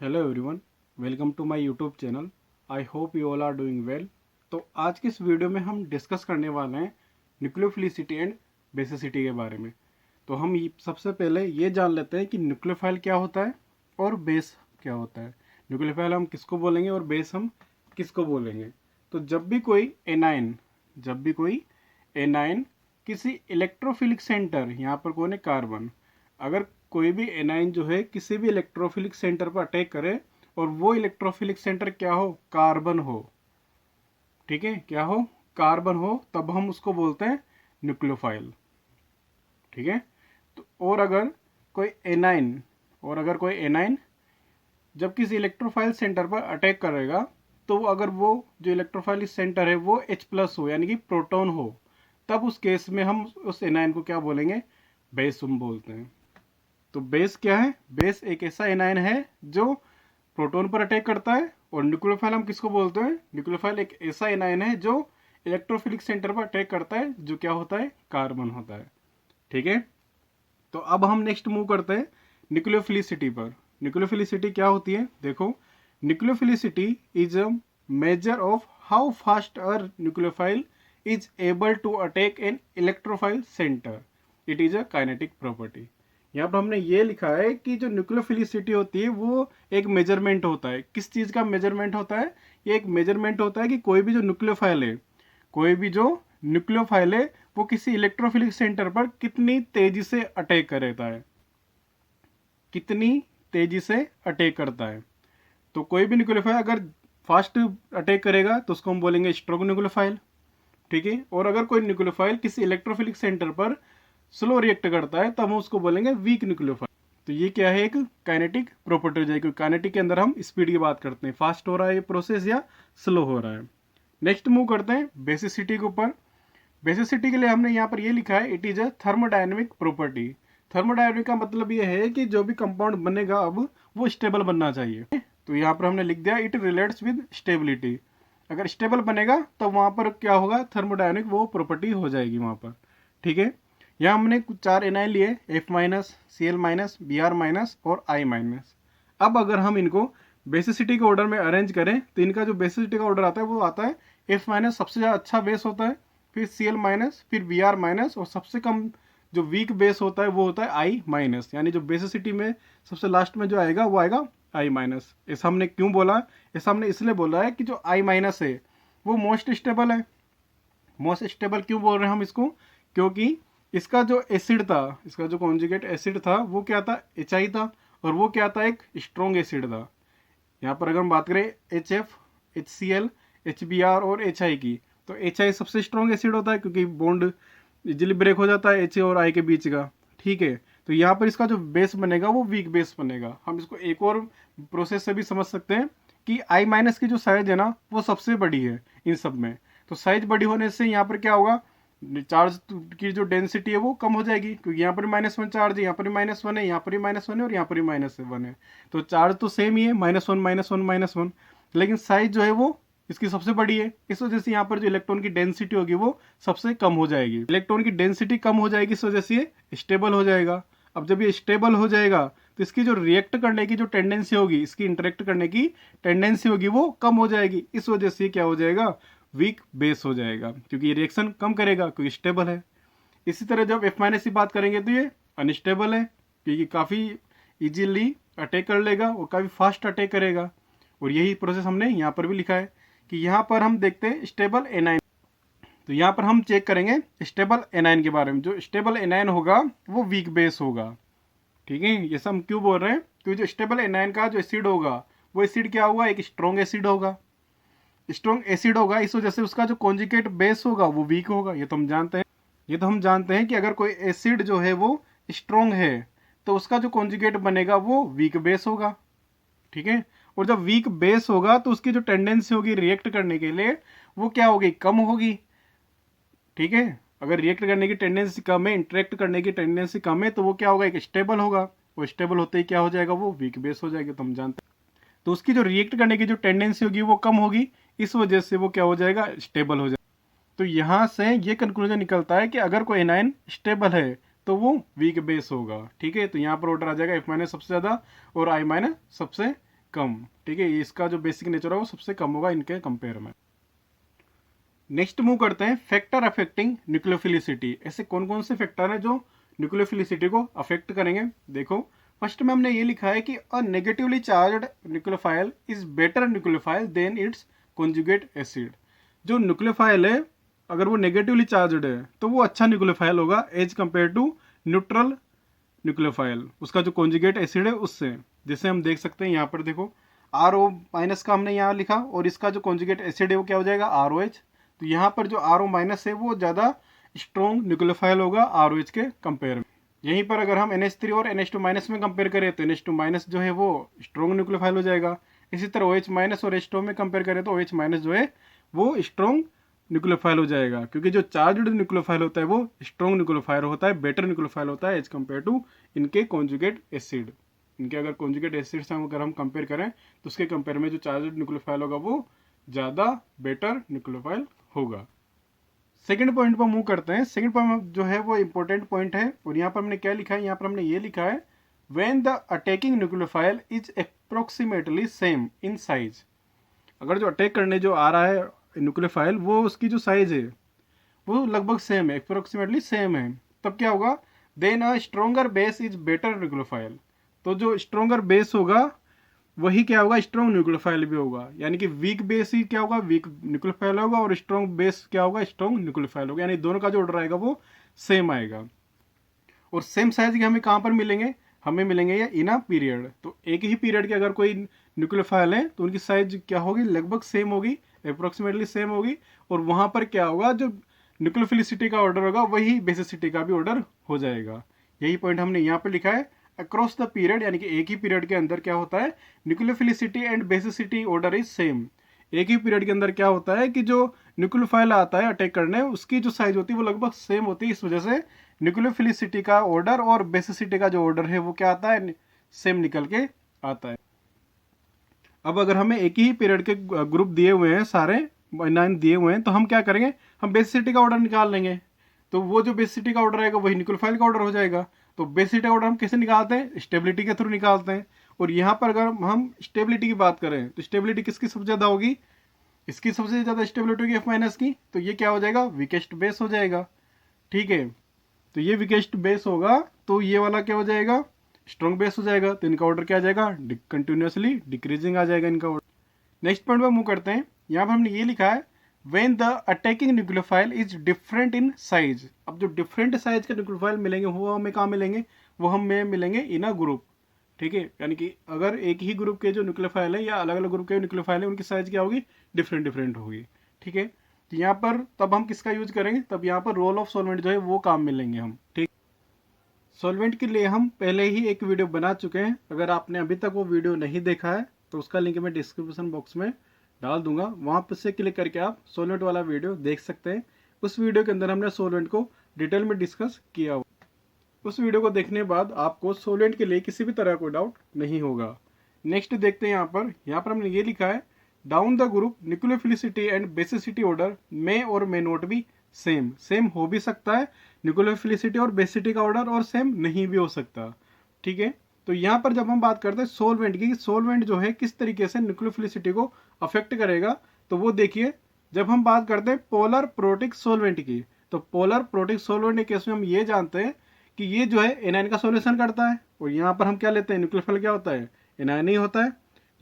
Hello everyone, welcome to my YouTube channel. I hope you all are doing well. तो आज की इस video में हम डिस्कस करने वाले हैं न्यूक्लियोफिलिसिटी एंड बेसिसिटी के बारे में। तो हम सबसे पहले ये जान लेते हैं कि न्यूक्लियोफाइल क्या होता है और बेस क्या होता है। न्यूक्लियोफाइल हम किसको बोलेंगे और बेस हम किसको बोलेंगे। तो जब भी कोई एनाइन किसी इलेक्ट्रोफिलिक सेंटर, यहाँ पर कौन है, कार्बन, अगर कोई भी एनाइन जो है किसी भी इलेक्ट्रोफिलिक सेंटर पर अटैक करे और वो इलेक्ट्रोफिलिक सेंटर क्या हो, कार्बन हो, ठीक है, क्या हो, कार्बन हो, तब हम उसको बोलते हैं न्यूक्लियोफाइल। ठीक है। तो अगर कोई एनाइन जब किसी इलेक्ट्रोफाइल सेंटर पर अटैक करेगा, तो अगर वो जो इलेक्ट्रोफाइल सेंटर है वो H+ हो, यानी कि प्रोटॉन हो, तब उस केस में हम उस एनाइन को क्या बोलेंगे, बेस हम बोलते हैं। तो बेस क्या है, बेस एक ऐसा एनाइन है जो प्रोटॉन पर अटैक करता है। और न्यूक्लियोफाइल हम किसको बोलते हैं, न्यूक्लियोफाइल एक ऐसा एनाइन है जो इलेक्ट्रोफिलिक सेंटर पर अटैक करता है, जो क्या होता है, कार्बन होता है। ठीक है। तो अब हम नेक्स्ट मूव करते हैं न्यूक्लियोफिलिसिटी पर। न्यूक्लियोफिलिसिटी क्या होती है, देखो, nucleophilicity is a measure of how fast a nucleophile is able to attack an electrophile centre. It is a kinetic property. यहाँ पर हमने ये लिखा है कि जो न्यूक्लियोफिलिसिटी होती है वो एक मेजरमेंट होता है। किस चीज़ का मेजरमेंट होता है, ये एक मेजरमेंट होता है कि कोई भी जो न्यूक्लियोफाइल है वो किसी इलेक्ट्रोफिलिक सेंटर पर कितनी तेजी से अटैक करता है, कितनी तेजी से अटैक करता है। तो कोई भी न्यूक्लियोफाइल अगर फास्ट अटैक करेगा तो उसको हम बोलेंगे स्ट्रॉन्ग न्यूक्लियोफाइल। ठीक है। और अगर कोई न्यूक्लियोफाइल किसी इलेक्ट्रोफिलिक सेंटर पर स्लो रिएक्ट करता है तब हम उसको बोलेंगे वीक न्यूक्लियोफाइल। तो ये क्या है, एक काइनेटिक प्रॉपर्टी हो जाएगी। काइनेटिक के अंदर हम स्पीड की बात करते हैं, फास्ट हो रहा है ये प्रोसेस या स्लो हो रहा है। नेक्स्ट मूव करते हैं बेसिसिटी के ऊपर। बेसिसिटी के लिए हमने यहाँ पर ये लिखा है, it is a thermodynamic property. Thermodynamic का मतलब ये है कि जो भी कंपाउंड बनेगा अब वो स्टेबल बनना चाहिए। तो यहाँ पर हमने लिख दिया, इट रिलेट्स विद स्टेबिलिटी। अगर स्टेबल बनेगा तो वहाँ पर क्या होगा, थर्मोडायनेमिक वो प्रॉपर्टी हो जाएगी वहाँ पर। ठीक है। यहाँ हमने कुछ 4 एनाइन लिए, F-, Cl-, Br- और I-। अब अगर हम इनको बेसिसिटी के ऑर्डर में अरेंज करें तो इनका जो बेसिसिटी का ऑर्डर आता है वो आता है F- सबसे ज़्यादा अच्छा बेस होता है, फिर Cl-, फिर Br-, और सबसे कम जो वीक बेस होता है वो होता है I-। यानी जो बेसिसिटी में सबसे लास्ट में जो आएगा वो आएगा I-। ऐसा हमने क्यों बोला, ऐसा हमने इसलिए बोला है कि जो I- है वो मोस्ट स्टेबल है। मोस्ट स्टेबल क्यों बोल रहे हैं हम इसको, क्योंकि इसका जो एसिड था, इसका जो कॉन्जुगेट एसिड था वो क्या था, HI था, और वो क्या था, एक स्ट्रॉन्ग एसिड था। यहाँ पर अगर हम बात करें HF, HCl, HBr और HI की, तो HI सबसे स्ट्रॉन्ग एसिड होता है क्योंकि बॉन्ड इजिली ब्रेक हो जाता है HA और I के बीच का। ठीक है। तो यहाँ पर इसका जो बेस बनेगा वो वीक बेस बनेगा। हम इसको एक और प्रोसेस से भी समझ सकते हैं कि I- की जो साइज है ना वो सबसे बड़ी है इन सब में। तो साइज बड़ी होने से यहाँ पर क्या होगा, चार्ज की जो डेंसिटी है वो कम हो जाएगी, क्योंकि यहाँ पर -1 चार्ज है, यहाँ पर भी -1 है, यहाँ पर भी -1 है और यहाँ पर भी -1 है। तो चार्ज तो सेम ही है, -1 -1 -1, लेकिन साइज जो है वो इसकी सबसे बड़ी है। इस वजह से यहाँ पर जो इलेक्ट्रॉन की डेंसिटी होगी वो सबसे कम हो जाएगी। इलेक्ट्रॉन की डेंसिटी कम हो जाएगी, इस वजह से ये स्टेबल हो जाएगा। अब जब ये स्टेबल हो जाएगा तो इसकी जो रिएक्ट करने की जो टेंडेंसी होगी, इसकी इंटरेक्ट करने की टेंडेंसी होगी वो कम हो जाएगी। इस वजह से क्या हो जाएगा, वीक बेस हो जाएगा, क्योंकि ये रिएक्शन कम करेगा क्योंकि स्टेबल है। इसी तरह जब F- की बात करेंगे तो ये अनस्टेबल है, क्योंकि काफ़ी इजीली अटैक कर लेगा और काफ़ी फास्ट अटैक करेगा। और यही प्रोसेस हमने यहाँ पर भी लिखा है कि यहाँ पर हम देखते हैं स्टेबल एनाइन। तो यहाँ पर हम चेक करेंगे स्टेबल एनाइन के बारे में। जो स्टेबल एनाइन होगा वो वीक बेस होगा। ठीक है। ये सब हम क्यों बोल रहे हैं, क्योंकि जो स्टेबल एनाइन का जो एसिड होगा वो एसिड क्या होगा, एक स्ट्रॉन्ग एसिड होगा। स्ट्रॉन्ग एसिड होगा, इस वजह से उसका जो कॉन्जुगेट बेस होगा वो वीक होगा। ये तो हम जानते हैं। कि अगर कोई एसिड जो है वो स्ट्रॉन्ग है तो उसका जो कॉन्जुगेट बनेगा वो वीक बेस होगा। ठीक है। और जब वीक बेस होगा तो उसकी जो टेंडेंसी होगी रिएक्ट करने के लिए वो क्या होगी, कम होगी। ठीक है। अगर रिएक्ट करने की टेंडेंसी कम है, इंटरेक्ट करने की टेंडेंसी कम है, तो वो क्या होगा, एक स्टेबल होगा। वो स्टेबल होते ही क्या हो जाएगा, वो वीक बेस हो जाएगा। तो हम जानते हैं, तो उसकी जो रिएक्ट करने की जो टेंडेंसी होगी वो कम होगी, इस वजह से वो क्या हो जाएगा, स्टेबल हो जाएगा। तो यहाँ से ये कंक्लूजन निकलता है कि अगर कोई एनाइन स्टेबल है तो वो वीक बेस होगा। ठीक है। तो यहाँ पर ऑर्डर आ जाएगा F- सबसे ज़्यादा और I- सबसे कम, ठीक है। इसका जो बेसिक नेचर है वो सबसे कम होगा इनके कंपेयर में। नेक्स्ट मूव करते हैं फैक्टर अफेक्टिंग न्यूक्लियोफिलिसिटी। ऐसे कौन कौन से फैक्टर हैं जो न्यूक्लियोफिलिसिटी को अफेक्ट करेंगे। देखो फर्स्ट में हमने ये लिखा है कि a negatively charged nucleophile is better nucleophile than its conjugate acid. जो न्यूक्लियोफाइल है अगर वो नेगेटिवली चार्ज्ड है तो वो अच्छा न्यूक्लियोफाइल होगा as compare to neutral nucleophile, उसका जो कॉन्जुगेट एसिड है उससे। जैसे हम देख सकते हैं यहाँ पर देखो RO माइनस का हमने यहाँ लिखा और इसका जो कॉन्जुगेट एसिड है वो क्या हो जाएगा ROH। तो यहाँ पर जो RO माइनस है वो ज़्यादा स्ट्रॉन्ग न्यूक्लियोफाइल होगा ROH के कंपेयर में। यहीं पर अगर हम NH3 और NH2 माइनस में कंपेयर करें तो NH2 माइनस जो है वो स्ट्रॉन्ग न्यूक्लियोफाइल हो जाएगा। इसी तरह OH माइनस और H2 में कंपेयर करें तो OH माइनस जो है वो स्ट्रॉन्ग न्यूक्लियोफाइल हो जाएगा, क्योंकि जो चार्ज्ड न्यूक्लियोफाइल होता है वो स्ट्रॉन्ग न्यूक्लियोफाइल होता है, बेटर न्यूक्लियोफाइल होता है एज कंपेयर टू इनके कॉन्जुगेट एसिड। इनके अगर कॉन्जुगेट एसिड से अगर हम कंपेयर करें तो उसके कंपेयर में जो चार्ज्ड न्यूक्लियोफाइल होगा वो ज़्यादा बेटर न्यूक्लियोफाइल होगा। सेकंड पॉइंट पर मूव करते हैं। सेकंड पॉइंट जो है वो इंपॉर्टेंट पॉइंट है और यहाँ पर हमने क्या लिखा है, यहाँ पर हमने ये लिखा है when the attacking nucleophile is approximately same in size. अगर जो अटैक करने जो आ रहा है न्यूक्लियोफाइल वो उसकी जो साइज है वो लगभग सेम है, अप्रोक्सीमेटली सेम है, तब क्या होगा then a stronger base is better nucleophile. तो जो स्ट्रोंगर बेस होगा वही क्या होगा स्ट्रॉन्ग न्यूक्लियोफाइल भी होगा, यानी कि वीक बेस ही क्या होगा वीक न्यूक्लियोफाइल होगा और स्ट्रॉन्ग बेस क्या होगा स्ट्रॉन्ग न्यूक्लियोफाइल होगा, यानी दोनों का जो ऑर्डर आएगा वो सेम आएगा। और सेम साइज के हमें कहाँ पर मिलेंगे, हमें मिलेंगे ये इन अ पीरियड। तो एक ही पीरियड के अगर कोई न्यूक्लियोफाइल है तो उनकी साइज क्या होगी लगभग सेम होगी, अप्रोक्सीमेटली सेम होगी। और वहां पर क्या होगा जो न्यूक्लियोफिलिसिटी का ऑर्डर होगा वही बेसिसिटी का भी ऑर्डर हो जाएगा। यही पॉइंट हमने यहाँ पे लिखा है अक्रॉस द पीरियड, यानी कि एक ही पीरियड के अंदर क्या होता है nucleophilicity and basicity order is same. एक ही पीरियड के अंदर क्या होता है कि जो न्यूक्लियोफाइल आता है अटैक करने उसकी जो साइज होती है वो लगभग सेम होती है, इस वजह से न्यूक्लियोफिलिसिटी का ऑर्डर और बेसिसिटी का जो ऑर्डर है वो क्या आता है सेम निकल के आता है। अब अगर हमें एक ही पीरियड के ग्रुप दिए हुए हैं सारे 9 दिए हुए हैं तो हम क्या करेंगे हम बेसिसिटी का ऑर्डर निकाल लेंगे। तो वो जो बेसिसिटी का ऑर्डर आएगा वही न्यूक्लियोफाइल का ऑर्डर हो जाएगा। तो बेसिसिटी का ऑर्डर हम कैसे निकालते हैं स्टेबिलिटी के थ्रू निकालते हैं। और यहाँ पर अगर हम स्टेबिलिटी की बात करें तो स्टेबिलिटी किसकी सबसे ज़्यादा होगी, इसकी सबसे ज़्यादा स्टेबिलिटी होगी F माइनस की। तो ये क्या हो जाएगा वीकेस्ट बेस हो जाएगा, ठीक है। तो ये वीकेस्ट बेस होगा तो ये वाला क्या हो जाएगा स्ट्रॉन्ग बेस हो जाएगा। तो इनका ऑर्डर क्या आ जाएगा कंटिन्यूसली डिक्रीजिंग आ जाएगा इनका ऑर्डर। नेक्स्ट पॉइंट पर मूव करते हैं। यहाँ पर हमने ये लिखा है when the attacking nucleophile is different in size. अब जो डिफरेंट साइज के न्यूक्लियोफाइल मिलेंगे वो हमें कहाँ मिलेंगे, वो हमें मिलेंगे इन अ ग्रुप, ठीक है। यानी कि अगर एक ही ग्रुप के जो न्यूक्लियोफाइल है या अलग अलग ग्रुप के न्यूक्लियोफाइल है उनकी साइज क्या होगी डिफरेंट डिफरेंट होगी, ठीक है। तो यहाँ पर तब हम किसका यूज करेंगे, तब यहाँ पर रोल ऑफ सॉल्वेंट जो है वो काम मिलेंगे हम, ठीक। सॉल्वेंट के लिए हम पहले ही एक वीडियो बना चुके हैं, अगर आपने अभी तक वो वीडियो नहीं देखा है तो उसका लिंक मैं डिस्क्रिप्शन बॉक्स में डाल दूंगा, वहाँ पर से क्लिक करके आप सॉल्वेंट वाला वीडियो देख सकते हैं। उस वीडियो के अंदर हमने सॉल्वेंट को डिटेल में डिस्कस किया हुआ। उस वीडियो को देखने के बाद आपको सॉल्वेंट के लिए किसी भी तरह कोई डाउट नहीं होगा। नेक्स्ट देखते हैं यहाँ पर हमने ये लिखा है down the group nucleophilicity and basicity order may और may not be same. Same हो भी सकता है न्यूक्लियोफिलिसिटी और बेसिसिटी का ऑर्डर और सेम नहीं भी हो सकता, ठीक है। तो यहाँ पर जब हम बात करते हैं सोलवेंट की, सोलवेंट जो है किस तरीके से न्यूक्लियोफिलिसिटी को अफेक्ट करेगा, तो वो देखिए जब हम बात करते हैं पोलर प्रोटिक सोलवेंट की, तो पोलर प्रोटिक सोलवेंट के केस में हम ये जानते हैं कि ये जो है एनायन का सोल्यूशन करता है। और यहाँ पर हम क्या लेते हैं न्यूक्लियोफाइल क्या होता है एनायन ही होता है,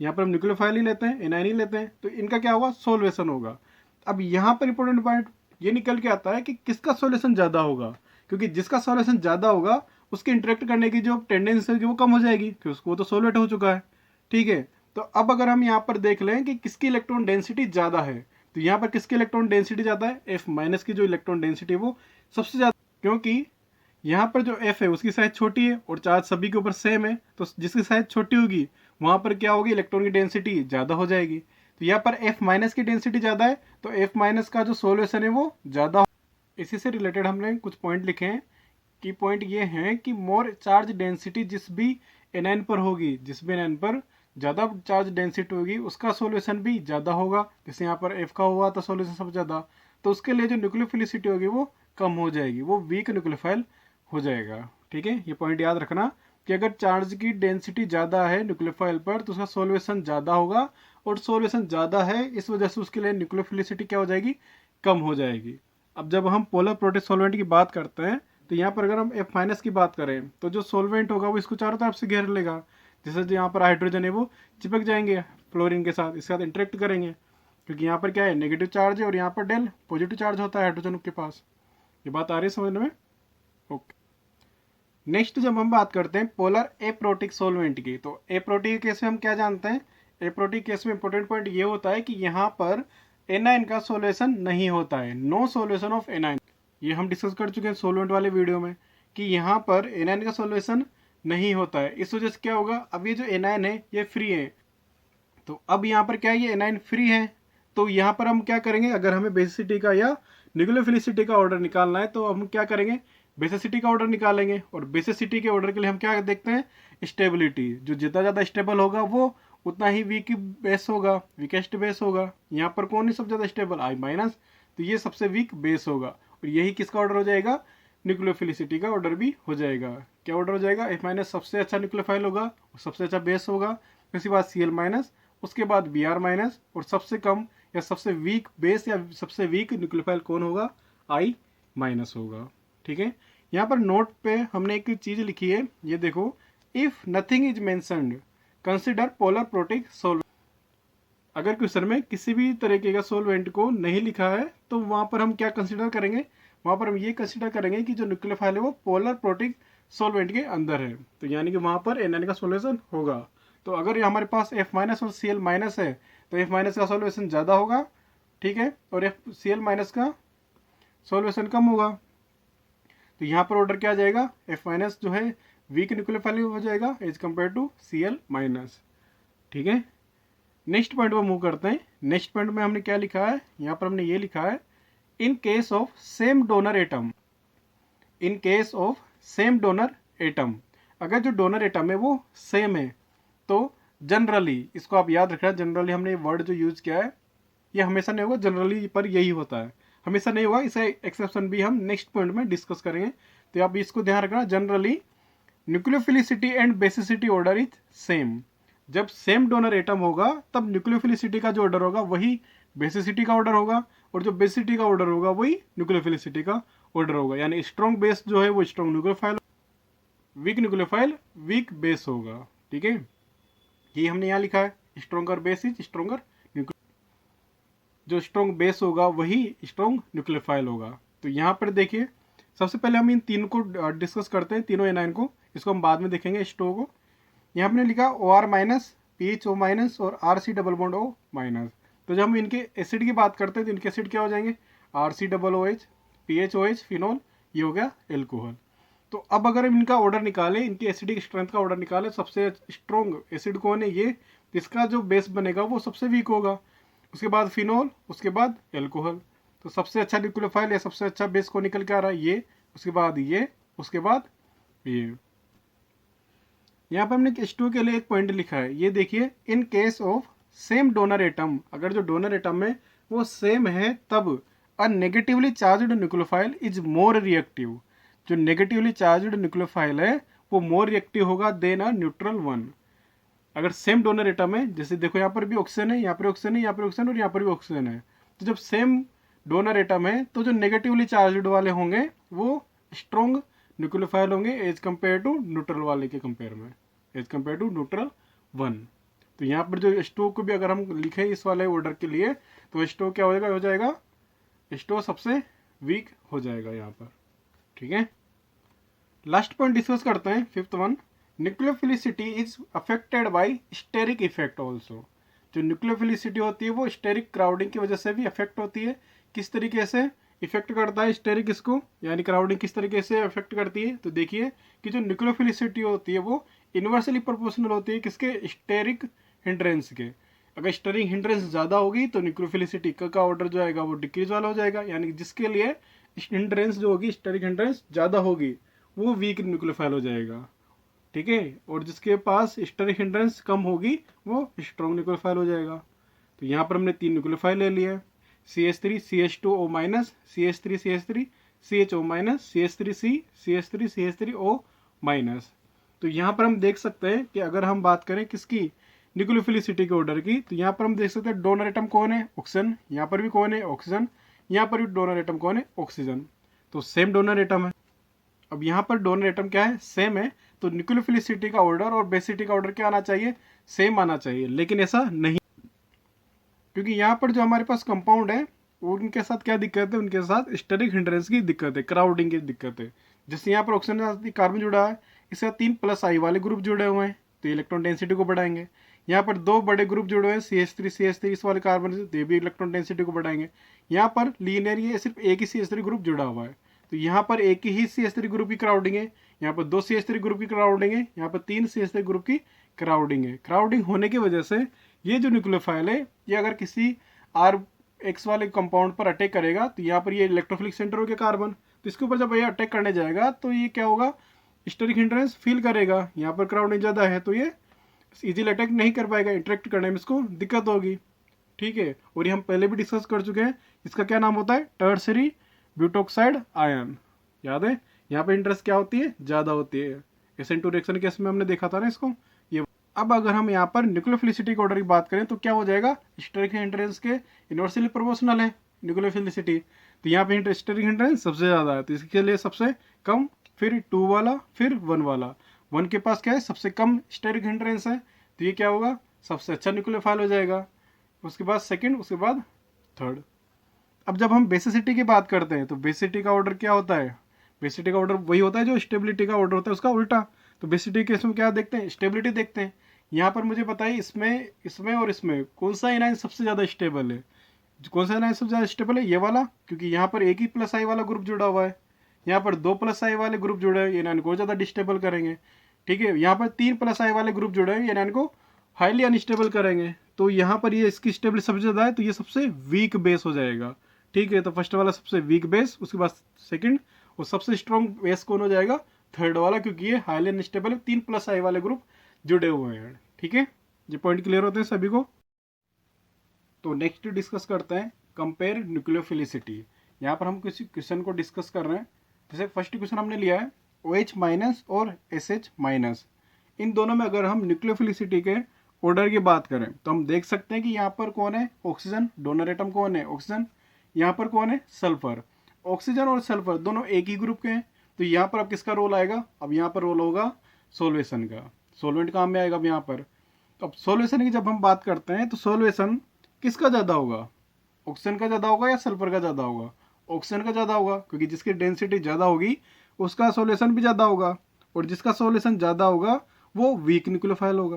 यहाँ पर हम न्यूक्लियोफाइल ही लेते हैं एनायन ही लेते हैं, तो इनका क्या होगा सोल्वेशन होगा। अब यहाँ पर इंपॉर्टेंट पॉइंट ये निकल के आता है कि किसका सोल्यूशन ज़्यादा होगा, क्योंकि जिसका सोल्यूशन ज़्यादा होगा उसके इंटरेक्ट करने की जो टेंडेंसी है वो कम हो जाएगी, क्योंकि उसको तो सोल्वेट हो चुका है, ठीक है। तो अब अगर हम यहाँ पर देख लें कि किसकी इलेक्ट्रॉन डेंसिटी ज़्यादा है, तो यहाँ पर किसकी इलेक्ट्रॉन डेंसिटी ज़्यादा है F माइनस की जो इलेक्ट्रॉन डेंसिटी है वो सबसे ज़्यादा, क्योंकि यहाँ पर जो F है उसकी साइज छोटी है और चार्ज सभी के ऊपर सेम है, तो जिसकी साइज छोटी होगी वहाँ पर क्या होगी इलेक्ट्रॉन की डेंसिटी ज़्यादा हो जाएगी। तो यहाँ पर F माइनस की डेंसिटी ज़्यादा है तो F माइनस का जो सोल्यूशन है वो ज़्यादा। इसी से रिलेटेड हमने कुछ पॉइंट लिखे हैं कि पॉइंट ये हैं कि मोर चार्ज डेंसिटी जिस भी एनायन पर होगी, जिस भी एनायन पर ज़्यादा चार्ज डेंसिटी होगी उसका सोल्यूशन भी ज़्यादा होगा। जैसे यहाँ पर F का हुआ था सोल्यूशन सबसे ज़्यादा, तो उसके लिए जो न्यूक्लियोफिलिसिटी होगी वो कम हो जाएगी, वो वीक न्यूक्लियोफाइल हो जाएगा, ठीक है। ये पॉइंट याद रखना। कि अगर चार्ज की डेंसिटी ज़्यादा है न्यूक्लियोफाइल पर तो उसका सोल्यूशन ज़्यादा होगा, और सोल्यूशन ज़्यादा है इस वजह से उसके लिए न्यूक्लियोफिलिसिटी क्या हो जाएगी, कम हो जाएगी। अब जब हम पोलर प्रोटीन सॉल्वेंट की बात करते हैं तो यहाँ पर अगर हम F- की बात करें तो जो सॉल्वेंट होगा वो इसको चारों तरफ से घेर लेगा, जैसे जो यहाँ पर हाइड्रोजन है वो चिपक जाएंगे फ्लोरीन के साथ, इसके साथ इंटरेक्ट करेंगे, क्योंकि यहाँ पर क्या है, नेगेटिव चार्ज है और यहाँ पर डेल पॉजिटिव चार्ज होता है हाइड्रोजन के पास। ये बात आ रही है समझने में? ओके। नेक्स्ट जब हम बात करते हैं पोलर एप्रोटिक सॉल्वेंट की, तो एप्रोटिक केस में हम क्या जानते हैं, एप्रोटिक केस में इंपॉर्टेंट पॉइंट ये होता है कि यहाँ पर एनाइन का सॉल्यूशन नहीं होता है, नो सॉल्यूशन ऑफ एनाइन। ये हम डिस्कस कर चुके हैं सॉल्वेंट वाले वीडियो में कि यहाँ पर एनाइन का सॉल्यूशन नहीं होता है। इस वजह से क्या होगा, अब ये जो एनाइन है ये फ्री है, तो अब यहाँ पर क्या है, ये एनाइन फ्री है, तो यहाँ पर हम क्या करेंगे, अगर हमें बेसिसिटी का या न्यूक्लियोफिलिसिटी का ऑर्डर निकालना है तो हम क्या करेंगे, बेसिसिटी का ऑर्डर निकालेंगे। और बेसिसिटी के ऑर्डर के लिए हम क्या देखते हैं, स्टेबिलिटी, जो जितना ज़्यादा स्टेबल होगा वो उतना ही वीक बेस होगा, वीकेस्ट बेस होगा। यहाँ पर कौन है सबसे ज़्यादा स्टेबल, I-, तो ये सबसे वीक बेस होगा, और यही किसका ऑर्डर हो जाएगा, न्यूक्लियोफिलिसिटी का ऑर्डर भी हो जाएगा। क्या ऑर्डर हो जाएगा, F- सबसे अच्छा न्यूक्लियोफाइल होगा, सबसे अच्छा बेस होगा, उसके बाद Cl-, उसके बाद Br-, और सबसे कम या सबसे वीक बेस या सबसे वीक न्यूक्लियोफाइल कौन होगा, I- होगा। ठीक है, यहाँ पर नोट पे हमने एक चीज लिखी है, ये देखो, if nothing is mentioned consider polar protic solvent. अगर क्वेश्चन में किसी भी तरीके का सॉल्वेंट को नहीं लिखा है तो वहां पर हम क्या कंसिडर करेंगे, वहां पर हम ये कंसिडर करेंगे कि जो न्यूक्लियोफाइल है वो पोलर प्रोटिक सॉल्वेंट के अंदर है, तो यानी कि वहां पर एनएन का सॉल्यूशन होगा। तो अगर हमारे पास F- और Cl- है तो F- का सॉल्यूशन ज़्यादा होगा, ठीक है, और Cl- का सॉल्यूशन कम होगा। तो यहाँ पर ऑर्डर क्या आ जाएगा, F- जो है वीक न्यूक्लियोफाइल हो जाएगा एज कम्पेयर टू Cl-। ठीक है, नेक्स्ट पॉइंट पर मूव करते हैं। नेक्स्ट पॉइंट में हमने क्या लिखा है, यहाँ पर हमने ये लिखा है, in case of same donor atom, in case of same donor atom, अगर जो डोनर एटम है वो सेम है तो जनरली, इसको आप याद रखना, जनरली हमने वर्ड जो यूज किया है ये हमेशा नहीं होगा, जनरली पर यही होता है, हमेशा नहीं होगा, इसे एक्सेप्शन भी हम नेक्स्ट पॉइंट में डिस्कस करेंगे। तो आप इसको ध्यान रखना, generally nucleophilicity and basicity order is same. जब सेम डोनर एटम होगा तब न्यूक्लियोफिलिसिटी का जो ऑर्डर होगा वही बेसिसिटी का ऑर्डर होगा, और जो बेसिसिटी का ऑर्डर होगा वही न्यूक्लियोफिलिसिटी का ऑर्डर होगा। यानी स्ट्रॉन्ग बेस जो है वो strong nucleophile, weak nucleophile weak base होगा। ठीक है, ये हमने यहाँ लिखा है, स्ट्रॉन्गर बेस इज स्ट्रॉन्गर, जो स्ट्रॉन्ग बेस होगा वही स्ट्रॉन्ग न्यूक्लियोफाइल होगा। तो यहाँ पर देखिए, सबसे पहले हम इन तीनों को डिस्कस करते हैं, तीनों एनाइन को, इसको हम बाद में देखेंगे स्टो को। यहाँ हमने लिखा OR-, PHO-, और RC-O-। तो जब हम इनके एसिड की बात करते हैं तो इनके एसिड क्या हो जाएंगे, RC-OH, PHOH, फिनोल, ये हो गया एल्कोहल। तो अब अगर हम इनका ऑर्डर निकालें, इनकी एसिडिक स्ट्रेंथ का ऑर्डर निकालें, सबसे स्ट्रॉन्ग एसिड कौन है, ये, इसका जो बेस बनेगा वो सबसे वीक होगा, उसके बाद फिनोल, उसके बाद एल्कोहल। तो सबसे अच्छा न्यूक्लियोफाइल या सबसे अच्छा बेस को निकल के आ रहा है ये, उसके बाद ये, उसके बाद ये। यहाँ पर हमने H2 के लिए एक पॉइंट लिखा है, ये देखिए, in case of same donor atom, अगर जो डोनर एटम है वो सेम है तब अ negatively charged nucleophile is more reactive, जो नेगेटिवली चार्ज्ड न्यूक्लियोफाइल है वो मोर रिएक्टिव होगा देन अ न्यूट्रल वन। अगर सेम डोनर एटम है, जैसे देखो यहाँ पर भी ऑक्सीजन है, यहाँ पर ऑक्सीजन है, यहाँ पर ऑक्सीजन और यहाँ पर भी ऑक्सीजन है, तो जब सेम डोनर एटम है तो जो नेगेटिवली चार्ज्ड वाले होंगे वो स्ट्रॉन्ग न्यूक्लियोफाइल होंगे एज कम्पेयर टू न्यूट्रल वाले के कंपेयर में, as compare to neutral one. तो यहाँ पर जो H2 को भी अगर हम लिखें इस वाले ऑर्डर के लिए तो H2 क्या हो जाएगा, H2 सबसे वीक हो जाएगा यहाँ पर। ठीक है, लास्ट पॉइंट डिस्कस करते हैं, fifth one, nucleophilicity is affected by steric effect also. जो न्यूक्लियोफिलिसिटी होती है वो स्टेरिक क्राउडिंग की वजह से भी अफेक्ट होती है। किस तरीके से इफेक्ट करता है स्टेरिक इसको, यानी क्राउडिंग किस तरीके से अफेक्ट करती है, तो देखिए कि जो न्यूक्लियोफिलिसिटी होती है वो इन्वर्सली प्रोपोर्शनल होती है किसके, स्टेरिक हिंड्रेंस के। अगर स्टेरिक हिंड्रेंस ज़्यादा होगी तो न्यूक्लियोफिलिसिटी का ऑर्डर जो आएगा वो डिक्रीज वाला हो जाएगा, यानी जिसके लिए हिंड्रेंस जो होगी, स्टेरिक हिंड्रेंस ज़्यादा होगी वो वीक न्यूक्लियोफाइल हो जाएगा। ठीक है, और जिसके पास स्टेरिक हिंड्रेंस कम होगी वो स्ट्रॉन्ग न्यूक्लियोफाइल हो जाएगा। तो यहाँ पर हमने 3 न्यूक्लियोफाइल ले लिए, CH3 CH2O-, CH3 CH3 CHO-, CH3C CH3 CH3O-। तो तो यहाँ पर हम देख सकते हैं कि अगर हम बात करें किसकी, न्यूक्लियोफिलिसिटी के ऑर्डर की, तो यहाँ पर हम देख सकते हैं डोनर एटम कौन है, ऑक्सीजन, यहाँ पर भी कौन है, ऑक्सीजन, यहाँ पर भी डोनर एटम कौन है, ऑक्सीजन, तो सेम डोनर एटम है। अब यहाँ पर डोनर एटम क्या है, सेम है, तो न्यूक्लियोफिलिसिटी का ऑर्डर और बेसिसिटी का ऑर्डर क्या आना चाहिए, सेम आना चाहिए, लेकिन ऐसा नहीं, क्योंकि यहाँ पर जो हमारे पास कंपाउंड है उनके साथ क्या दिक्कत है, उनके साथ स्टेरिक हिंड्रेंस की दिक्कत है, क्राउडिंग की दिक्कत है। जैसे यहाँ पर ऑक्सीजन के साथ कार्बन जुड़ा है, इसके साथ 3+ वाले ग्रुप जुड़े हुए हैं, तो इलेक्ट्रॉन डेंसिटी को बढ़ाएंगे। यहाँ पर 2 बड़े ग्रुप जुड़े हुए हैं, CH3 इस वाले कार्बन से, तो ये भी इलेक्ट्रॉन डेंसिटी को बढ़ाएंगे। यहाँ पर लीनियर ये सिर्फ एक ही CH3 ग्रुप जुड़ा हुआ है, तो यहाँ पर एक ही CH3 ग्रुप की क्राउडिंग है, यहाँ पर 2 CH3 ग्रुप की क्राउडिंग है, यहाँ पर 3 CH3 ग्रुप की क्राउडिंग है। क्राउडिंग होने की वजह से ये जो न्यूक्लियोफाइल है, ये अगर किसी RX वाले कंपाउंड पर अटैक करेगा, तो यहाँ पर ये इलेक्ट्रोफिलिक सेंटर हो गया कार्बन, तो इसके ऊपर जब ये अटैक करने जाएगा तो ये क्या होगा, स्टेरिक हिंड्रेंस फील करेगा। यहाँ पर क्राउडिंग ज़्यादा है तो ये इजीली अटैक नहीं कर पाएगा, इंटरेक्ट करने में इसको दिक्कत होगी, ठीक है। और ये हम पहले भी डिस्कस कर चुके हैं, इसका क्या नाम होता है, टर्सरी ब्यूटोक्साइड आयन, याद है। यहाँ पर इंटरेस्ट क्या होती है, ज़्यादा होती है, SN2 रिएक्शन केस में हमने देखा था ना इसको। ये अब अगर हम यहाँ पर न्यूक्लियोफिलिसिटी के ऑर्डर की बात करें तो क्या हो जाएगा, स्टेरिक हिंड्रेंस के इनवर्सली प्रोपोर्शनल है न्यूक्लियोफिलिसिटी, तो यहाँ पे स्टेरिक हिंड्रेंस सबसे ज़्यादा है, तो इसके लिए सबसे कम, फिर 2 वाला, फिर 1 वाला। 1 के पास क्या है, सबसे कम स्टेरिक हिंड्रेंस है, तो ये क्या होगा, सबसे अच्छा न्यूक्लियोफाइल हो जाएगा। उसके बाद सेकंड, उसके बाद थर्ड। अब जब हम बेसिसिटी की बात करते हैं तो बेसिसिटी का ऑर्डर क्या होता है, बेसिसिटी का ऑर्डर वही होता है जो स्टेबिलिटी का ऑर्डर होता है उसका उल्टा। तो बेसिसिटी के इसमें क्या देखते हैं, स्टेबिलिटी देखते हैं। यहाँ पर मुझे बताइए इसमें इसमें और इसमें कौन सा एनायन सबसे ज़्यादा स्टेबल है, कौन सा एनायन सबसे ज़्यादा स्टेबल है, ये वाला, क्योंकि यहाँ पर एक ही +I वाला ग्रुप जुड़ा हुआ है, यहाँ पर 2+I वाले ग्रुप जुड़े हैं, ये एनायन को ज़्यादा डिस्टेबल करेंगे, ठीक है। यहाँ पर 3+I वाले ग्रुप जुड़े हैं, ये एनायन को हाईली अनस्टेबल करेंगे, तो यहाँ पर ये इसकी स्टेबिलिटी सबसे ज़्यादा है, तो ये सबसे वीक बेस हो जाएगा, ठीक है। तो फर्स्ट वाला सबसे वीक बेस, उसके बाद सेकंड, और सबसे स्ट्रॉन्ग बेस कौन हो जाएगा, थर्ड वाला, क्योंकि ये हाईली अनस्टेबल है, 3+I वाले ग्रुप जुड़े हुए हैं, ठीक है। ये पॉइंट क्लियर होते हैं सभी को। तो नेक्स्ट डिस्कस करते हैं कंपेयर न्यूक्लियोफिलिसिटी। यहाँ पर हम किसी क्वेश्चन को डिस्कस कर रहे हैं। जैसे फर्स्ट क्वेश्चन हमने लिया है OH- और SH-, इन दोनों में अगर हम न्यूक्लियोफिलिसिटी के ऑर्डर की बात करें तो हम देख सकते हैं कि यहाँ पर कौन है, ऑक्सीजन, डोनर एटम कौन है, ऑक्सीजन, यहाँ पर कौन है, सल्फर। ऑक्सीजन और सल्फर दोनों एक ही ग्रुप के हैं, तो यहाँ पर अब किसका रोल आएगा, अब यहाँ पर रोल होगा सोल्वेशन का, सोलवेंट काम में आएगा अब यहाँ पर। अब सोल्वेशन की जब हम बात करते हैं तो सोल्वेशन किसका ज़्यादा होगा, ऑक्सीजन का ज़्यादा होगा या सल्फर का ज़्यादा होगा, ऑक्सीजन का ज़्यादा होगा, क्योंकि जिसकी डेंसिटी ज़्यादा होगी उसका सोल्यूशन भी ज़्यादा होगा, और जिसका सोल्यूशन ज़्यादा होगा वो वीक न्यूक्लियोफाइल होगा।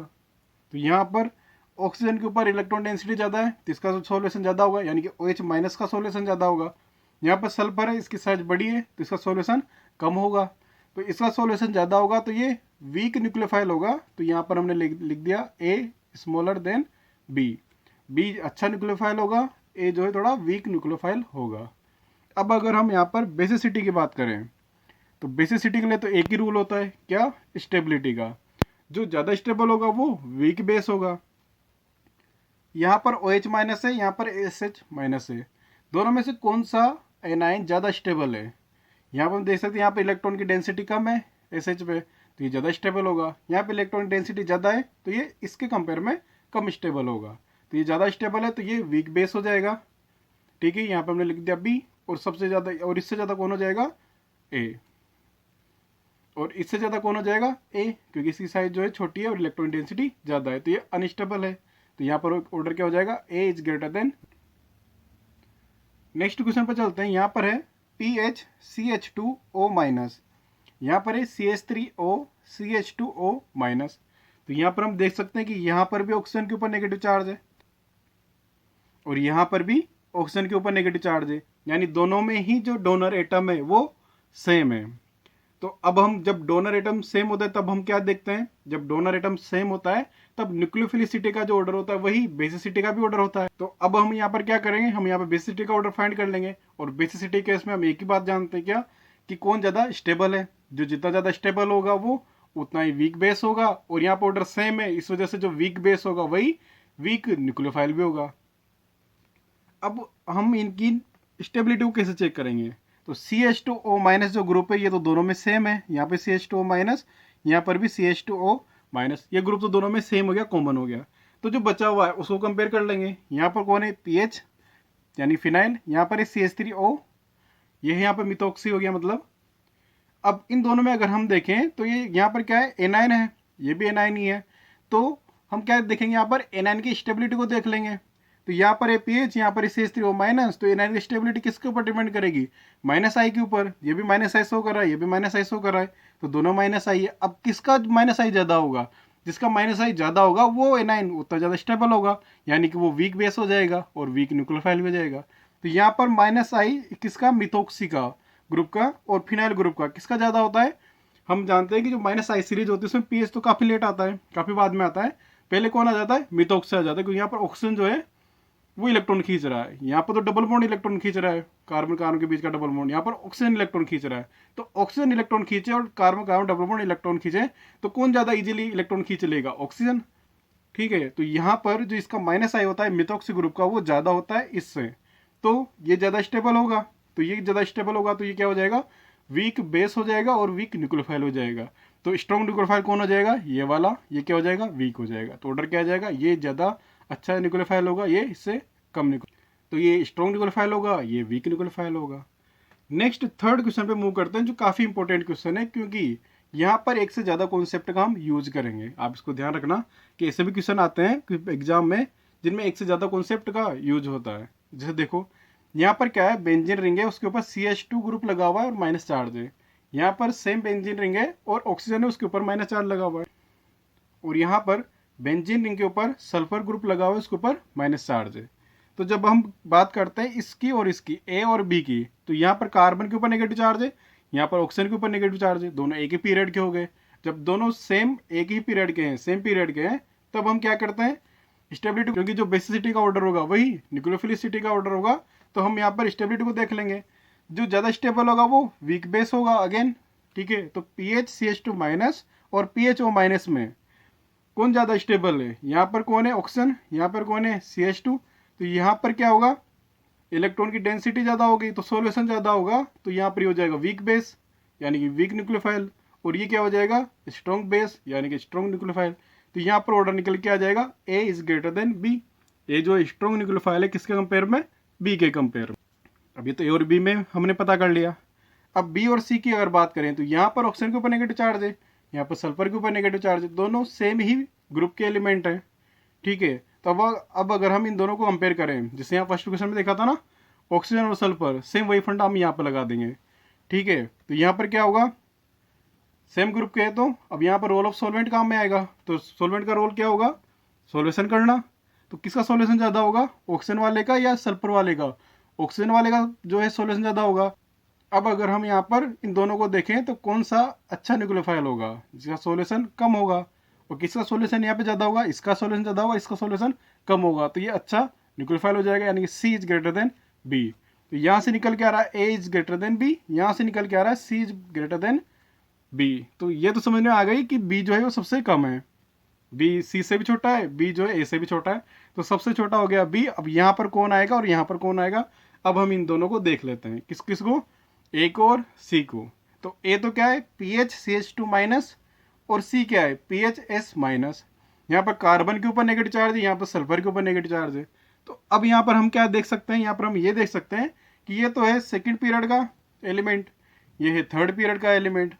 तो यहाँ पर ऑक्सीजन के ऊपर इलेक्ट्रॉन डेंसिटी ज़्यादा है तो इसका सोल्यूशन ज़्यादा होगा, यानी कि OH- का सोल्यूशन ज़्यादा होगा। यहाँ पर सल्फर है, इसकी साइज बड़ी है तो इसका सोल्यूशन कम होगा, तो इसका सोल्यूशन ज़्यादा होगा तो ये वीक न्यूक्लियोफाइल होगा। तो यहाँ पर हमने लिख दिया A स्मॉलर देन B अच्छा न्यूक्लियोफाइल होगा, A जो है थोड़ा वीक न्यूक्लियोफाइल होगा। अब अगर हम यहाँ पर बेसिसिटी की बात करें तो बेसिसिटी के लिए तो एक ही रूल होता है, क्या, स्टेबिलिटी का, जो ज़्यादा स्टेबल होगा वो वीक बेस होगा। यहाँ पर OH- है, यहाँ पर SH- है, दोनों में से कौन सा एनाइन ज़्यादा स्टेबल है। यहाँ पर हम देख सकते हैं यहाँ पे इलेक्ट्रॉन की डेंसिटी कम है SH पे, तो ये ज़्यादा स्टेबल होगा। यहाँ पे इलेक्ट्रॉन की डेंसिटी ज़्यादा है तो ये इसके कंपेयर में कम स्टेबल होगा, तो ये ज़्यादा स्टेबल है तो ये वीक बेस हो जाएगा, ठीक है। यहाँ पर हमने लिख दिया B, और सबसे ज़्यादा और इससे ज़्यादा कौन हो जाएगा, A, और इससे ज़्यादा कौन हो जाएगा, A, क्योंकि इसकी साइज जो है छोटी है और इलेक्ट्रॉन डेंसिटी ज़्यादा है, तो ये अनस्टेबल है। तो यहाँ पर ऑर्डर क्या हो जाएगा, A is greater than. Next question पर चलते हैं। यहाँ पर है PHCH2O-, यहाँ पर है CH3O तो यहाँ पर हम देख सकते हैं कि यहाँ पर भी ऑक्सीजन के ऊपर नेगेटिव चार्ज है और यहाँ पर भी ऑक्सीजन के ऊपर नेगेटिव चार्ज है, यानी दोनों में ही जो डोनर एटम है वो सेम है। तो अब हम जब डोनर एटम सेम होता है तब हम क्या देखते हैं, जब डोनर एटम सेम होता है तब न्यूक्लियोफिलिसिटी का जो ऑर्डर होता है वही बेसिसिटी का भी ऑर्डर होता है। तो अब हम यहाँ पर क्या करेंगे, हम यहाँ पर बेसिसिटी का ऑर्डर फाइंड कर लेंगे, और बेसिसिटी केस में हम एक ही बात जानते हैं क्या, कि कौन ज़्यादा स्टेबल है, जो जितना ज़्यादा स्टेबल होगा वो उतना ही वीक बेस होगा, और यहाँ पर ऑर्डर सेम है इस वजह से जो वीक बेस होगा वही वीक न्यूक्लियोफाइल भी होगा। अब हम इनकी स्टेबिलिटी को कैसे चेक करेंगे, तो CH2O- जो ग्रुप है ये तो दोनों में सेम है, यहाँ पे CH2O-, यहाँ पर भी CH2O माइनस, ये ग्रुप तो दोनों में सेम हो गया, कॉमन हो गया। तो जो बचा हुआ है उसको कंपेयर कर लेंगे। यहाँ पर कौन है, PH यानी फिनाइल, यहाँ पर है CH3O, ये है यहाँ पर मिथॉक्सी हो गया मतलब। अब इन दोनों में अगर हम देखें तो ये यहाँ पर क्या है, एनाइन है, ये भी एनाइन ही है। तो हम क्या देखेंगे, यहाँ पर एनाइन की स्टेबिलिटी को देख लेंगे। तो यहाँ पर पीएच, यहाँ पर CH3O माइनस, तो एनाइन की स्टेबिलिटी किसके ऊपर डिपेंड करेगी, -I के ऊपर। ये भी -I शो कर रहा है, ये भी -I शो कर रहा है, तो दोनों -I है। अब किसका -I ज़्यादा होगा, जिसका -I ज़्यादा होगा वो एनाइन उतना ज़्यादा स्टेबल होगा, यानी कि वो वीक बेस हो जाएगा और वीक न्यूक्लियोफाइल हो जाएगा। तो यहाँ पर -I किसका, मिथॉक्सी का ग्रुप का, और फिनाइल ग्रुप का किसका ज़्यादा होता है। हम जानते हैं कि जो -I सीरीज होती है उसमें पीएच तो काफ़ी लेट आता है, काफ़ी बाद में आता है। पहले कौन आ जाता है, मिथॉक्सी आ जाता है, क्योंकि यहाँ पर ऑक्सीजन जो है वो इलेक्ट्रॉन खींच रहा है। यहाँ पर तो डबल बॉन्ड इलेक्ट्रॉन खींच रहा है, कार्बन कार्बन के बीच का डबल बॉन्ड, यहाँ पर ऑक्सीजन इलेक्ट्रॉन खींच रहा है। तो ऑक्सीजन इलेक्ट्रॉन खींचे और carbon carbon double bond electron खींचे, तो कौन ज़्यादा इजीली इलेक्ट्रॉन खींच लेगा, ऑक्सीजन। ठीक है, तो यहाँ पर जो इसका -I होता है मिथॉक्सी ग्रुप का, वो ज़्यादा होता है इससे, तो ये ज़्यादा स्टेबल होगा। तो ये ज़्यादा स्टेबल होगा तो ये क्या हो जाएगा, वीक बेस हो जाएगा और वीक न्यूक्लियोफाइल हो जाएगा। तो स्ट्रॉन्ग न्यूक्लियोफाइल कौन हो जाएगा, ये वाला, ये क्या हो जाएगा, वीक हो जाएगा। तो ऑर्डर क्या आ जाएगा, ये ज़्यादा अच्छा न्यूक्लियोफाइल होगा, ये इससे कम न्यूक्लियोफाइल। तो ये स्ट्रॉन्ग न्यूक्लियोफाइल होगा, ये वीक न्यूक्लियोफाइल होगा। नेक्स्ट थर्ड क्वेश्चन पे मूव करते हैं, जो काफ़ी इंपॉर्टेंट क्वेश्चन है, क्योंकि यहाँ पर एक से ज़्यादा कॉन्सेप्ट का हम यूज करेंगे। आप इसको ध्यान रखना कि ऐसे भी क्वेश्चन आते हैं एग्जाम में जिनमें एक से ज़्यादा कॉन्सेप्ट का यूज होता है। जैसे देखो यहाँ पर क्या है, बेंजीन रिंग है, उसके ऊपर CH2 ग्रुप लगा हुआ है और माइनस चार्ज है। यहाँ पर सेम बेंजीन रिंग है और ऑक्सीजन है, उसके ऊपर माइनस चार्ज लगा हुआ है। और यहाँ पर बेंजीन रिंग के ऊपर सल्फर ग्रुप लगा हुआ है, उसके ऊपर माइनस चार्ज है। तो जब हम बात करते हैं इसकी और इसकी, ए और बी की, तो यहाँ पर कार्बन के ऊपर नेगेटिव चार्ज है, यहाँ पर ऑक्सीजन के ऊपर नेगेटिव चार्ज है, दोनों एक ही पीरियड के हो गए। जब दोनों सेम एक ही पीरियड के हैं, सेम पीरियड के हैं, तब हम क्या करते हैं, स्टेबिलिटी, क्योंकि जो बेसिसिटी का ऑर्डर होगा वही न्यूक्लियोफिलिसिटी का ऑर्डर होगा, तो हम यहाँ पर स्टेबिलिटी को देख लेंगे। जो ज़्यादा स्टेबल होगा वो वीक बेस होगा अगेन। ठीक है, तो पीएच CH2 माइनस और PHO माइनस में कौन ज़्यादा स्टेबल है, यहाँ पर कौन है, ऑक्सीजन, यहाँ पर कौन है, CH2। तो यहाँ पर क्या होगा, इलेक्ट्रॉन की डेंसिटी ज़्यादा होगी तो सोल्यूशन ज़्यादा होगा, तो यहाँ पर हो जाएगा वीक बेस यानी कि वीक न्यूक्लियोफाइल, और ये क्या हो जाएगा, स्ट्रॉन्ग बेस यानी कि स्ट्रॉन्ग न्यूक्लियोफाइल। तो यहाँ पर ऑर्डर निकल के आ जाएगा A is greater than B। ए जो स्ट्रॉन्ग न्यूक्लियोफाइल है किसके कंपेयर में, B के कंपेयर में। अब ये तो A और B में हमने पता कर लिया। अब B और C की अगर बात करें तो यहाँ पर ऑक्सीजन के ऊपर नेगेटिव चार्ज है, यहाँ पर सल्फर के ऊपर नेगेटिव चार्ज है, दोनों सेम ही ग्रुप के एलिमेंट हैं। ठीक है, तो अब अगर हम इन दोनों को कंपेयर करें, जैसे यहाँ फर्स्ट क्वेश्चन में देखा था ना, ऑक्सीजन और सल्फर, सेम वही फंडा हम यहाँ पर लगा देंगे। ठीक है, तो यहाँ पर क्या होगा, सेम ग्रुप के है, तो अब यहाँ पर रोल ऑफ सॉल्वेंट काम में आएगा। तो सॉल्वेंट का रोल क्या होगा, सॉल्यूशन करना। तो किसका सॉल्यूशन ज़्यादा होगा, ऑक्सीजन वाले का या सल्फर वाले का, ऑक्सीजन वाले का जो है सॉल्यूशन ज़्यादा होगा। अब अगर हम यहाँ पर इन दोनों को देखें तो कौन सा अच्छा न्यूक्लियोफाइल होगा, जिसका सॉल्यूशन कम होगा, और किसका सॉल्यूशन यहाँ पे ज़्यादा होगा, इसका सॉल्यूशन ज़्यादा होगा, इसका सॉल्यूशन कम होगा, तो ये अच्छा न्यूक्लियोफाइल हो जाएगा, यानी कि C is greater than B। तो यहाँ से निकल के आ रहा है A is greater than B, यहाँ से निकल के आ रहा है C is greater than B। तो ये तो समझ में आ गई कि B जो है वो सबसे कम है, B C से भी छोटा है, B जो है A से भी छोटा है, तो सबसे छोटा हो गया B। अब यहाँ पर कौन आएगा और यहाँ पर कौन आएगा, अब हम इन दोनों को देख लेते हैं, किस किस को, A को और C को। तो A तो क्या है, PH CH2 माइनस, और C क्या है, PHS माइनस। यहाँ पर कार्बन के ऊपर नेगेटिव चार्ज है, यहाँ पर सल्फर के ऊपर नेगेटिव चार्ज है। तो अब यहाँ पर हम क्या देख सकते हैं, यहाँ पर हम ये देख सकते हैं कि ये तो है सेकंड पीरियड का एलिमेंट, ये है थर्ड पीरियड का एलिमेंट।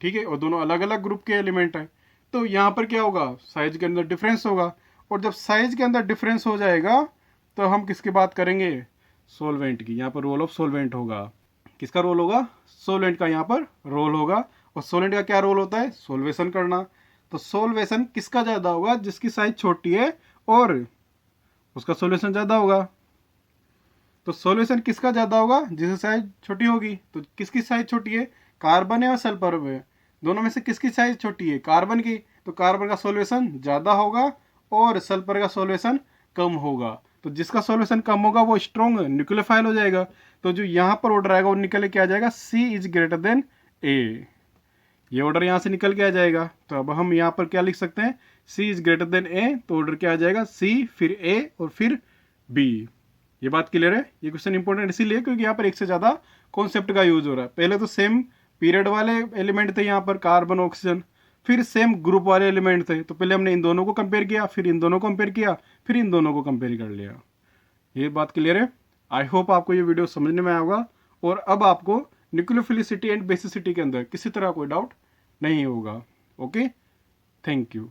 ठीक है, और दोनों अलग अलग ग्रुप के एलिमेंट हैं। तो यहाँ पर क्या होगा, साइज के अंदर डिफरेंस होगा, और जब साइज के अंदर डिफरेंस हो जाएगा तो हम किसकी बात करेंगे, सॉल्वेंट की। यहाँ पर रोल ऑफ सॉल्वेंट होगा, किसका रोल होगा, सोलेंट का यहाँ पर रोल होगा। और सोलेंट का क्या रोल होता है, सोल्वेशन करना। तो सोल्वेशन किसका ज़्यादा होगा, जिसकी साइज छोटी है और उसका सोल्यूशन ज़्यादा होगा। तो सोल्यूशन किसका ज़्यादा होगा, जिसकी साइज छोटी होगी। तो किसकी साइज छोटी है, कार्बन है और सल्फर में, दोनों में से किसकी साइज छोटी है, कार्बन की। तो कार्बन का सोल्यूशन ज़्यादा होगा और सल्फर का सोल्यूशन कम होगा। तो जिसका सॉल्यूशन कम होगा वो स्ट्रॉन्ग न्यूक्लियोफाइल हो जाएगा। तो जो यहाँ पर ऑर्डर आएगा वो निकल के आ जाएगा C is greater than A। ये ऑर्डर यहाँ से निकल के आ जाएगा। तो अब हम यहाँ पर क्या लिख सकते हैं, C is greater than A, तो ऑर्डर क्या आ जाएगा, C फिर A और फिर B। ये बात क्लियर है। ये क्वेश्चन इंपॉर्टेंट इसीलिए क्योंकि यहाँ पर एक से ज़्यादा कॉन्सेप्ट का यूज हो रहा है। पहले तो सेम पीरियड वाले एलिमेंट थे यहाँ पर कार्बन ऑक्सीजन, फिर सेम ग्रुप वाले एलिमेंट थे, तो पहले हमने इन दोनों को कंपेयर किया, फिर इन दोनों को कंपेयर किया, फिर इन दोनों को कंपेयर कर लिया। ये बात क्लियर है? आई होप आपको ये वीडियो समझने में आया होगा और अब आपको न्यूक्लियोफिलिसिटी एंड बेसिसिटी के अंदर किसी तरह कोई डाउट नहीं होगा। Okay, thank you.